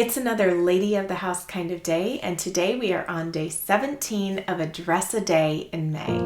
It's another lady of the house kind of day, and today we are on day 17 of a dress a day in May.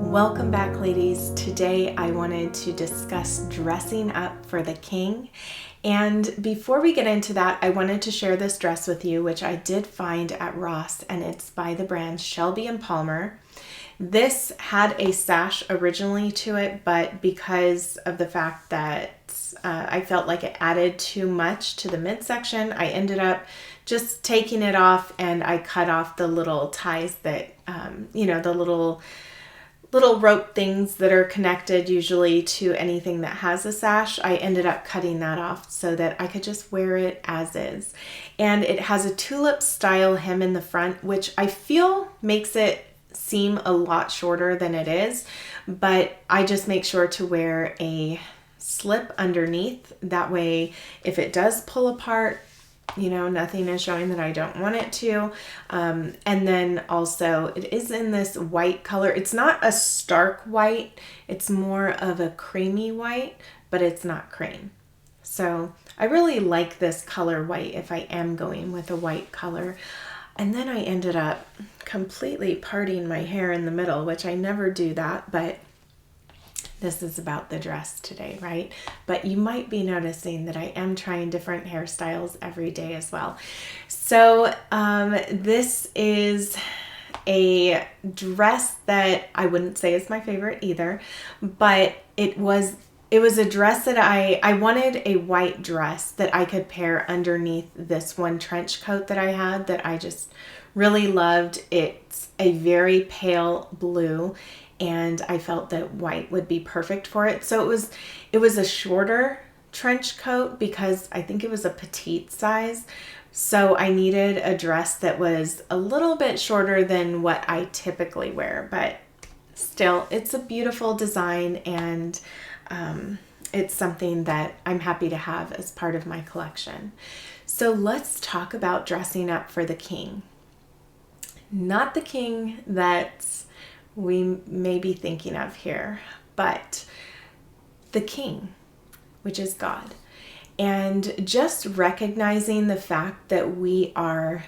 Welcome back, ladies. Today I wanted to discuss dressing up for the king. And before we get into that, I wanted to share this dress with you, which I did find at Ross, and it's by the brand Shelby and Palmer. This had a sash originally to it, but because of the fact that I felt like it added too much to the midsection, I ended up just taking it off, and I cut off the little ties that, the little rope things that are connected usually to anything that has a sash. I ended up cutting that off so that I could just wear it as is. And it has a tulip style hem in the front, which I feel makes it seem a lot shorter than it is, but I just make sure to wear a slip underneath. That way, if it does pull apart, nothing is showing that I don't want it to. And then also it is in this white color. It's not a stark white. It's more of a creamy white, but it's not cream. So I really like this color white if I am going with a white color. And then I ended up completely parting my hair in the middle, which I never do that, but this is about the dress today, right? But you might be noticing that I am trying different hairstyles every day as well. So this is a dress that I wouldn't say is my favorite either, but it was a dress that I wanted a white dress that I could pair underneath this one trench coat that I had that I just really loved. It's a very pale blue, and I felt that white would be perfect for it. So it was a shorter trench coat because I think it was a petite size. So I needed a dress that was a little bit shorter than what I typically wear, but still, it's a beautiful design, and it's something that I'm happy to have as part of my collection. So let's talk about dressing up for the king. Not the king that we may be thinking of here, but the king, which is God. And just recognizing the fact that we are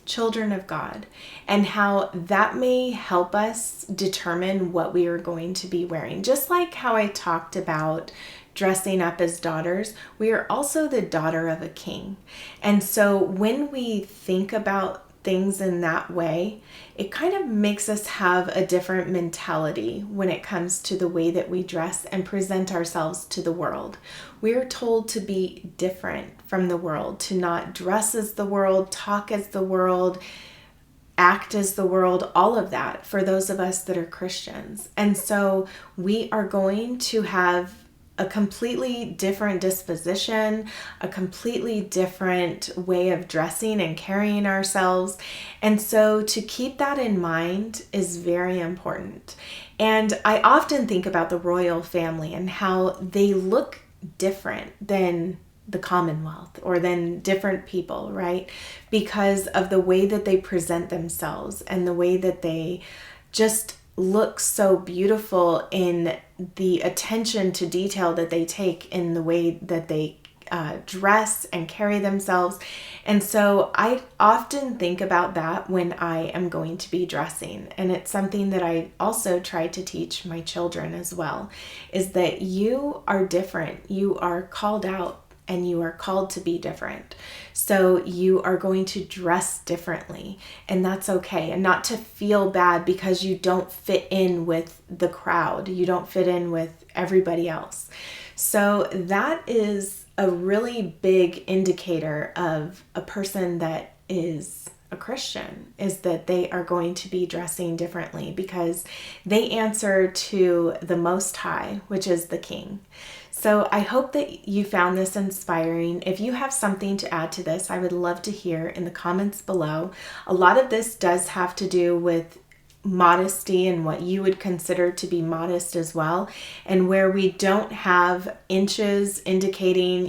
children of God and how that may help us determine what we are going to be wearing. Just like how I talked about dressing up as daughters, we are also the daughter of a king. And so when we think about things in that way, it kind of makes us have a different mentality when it comes to the way that we dress and present ourselves to the world. We are told to be different from the world, to not dress as the world, talk as the world, act as the world, all of that for those of us that are Christians. And so we are going to have a completely different disposition, a completely different way of dressing and carrying ourselves. And so to keep that in mind is very important. And I often think about the royal family and how they look different than the Commonwealth or than different people, right? Because of the way that they present themselves and the way that they just look so beautiful in the attention to detail that they take in the way that they dress and carry themselves. And so I often think about that when I am going to be dressing. And it's something that I also try to teach my children as well, is that you are different. You are called out and you are called to be different. So you are going to dress differently, and that's okay. And not to feel bad because you don't fit in with the crowd. You don't fit in with everybody else. So that is a really big indicator of a person that is a Christian, is that they are going to be dressing differently because they answer to the Most High, which is the King. So I hope that you found this inspiring. If you have something to add to this, I would love to hear in the comments below. A lot of this does have to do with modesty and what you would consider to be modest as well, and where we don't have inches indicating,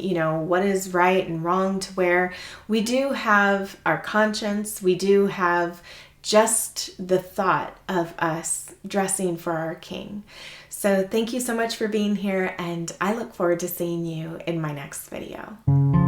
what is right and wrong to wear. We do have our conscience. We do have just the thought of us dressing for our King. So thank you so much for being here, and I look forward to seeing you in my next video.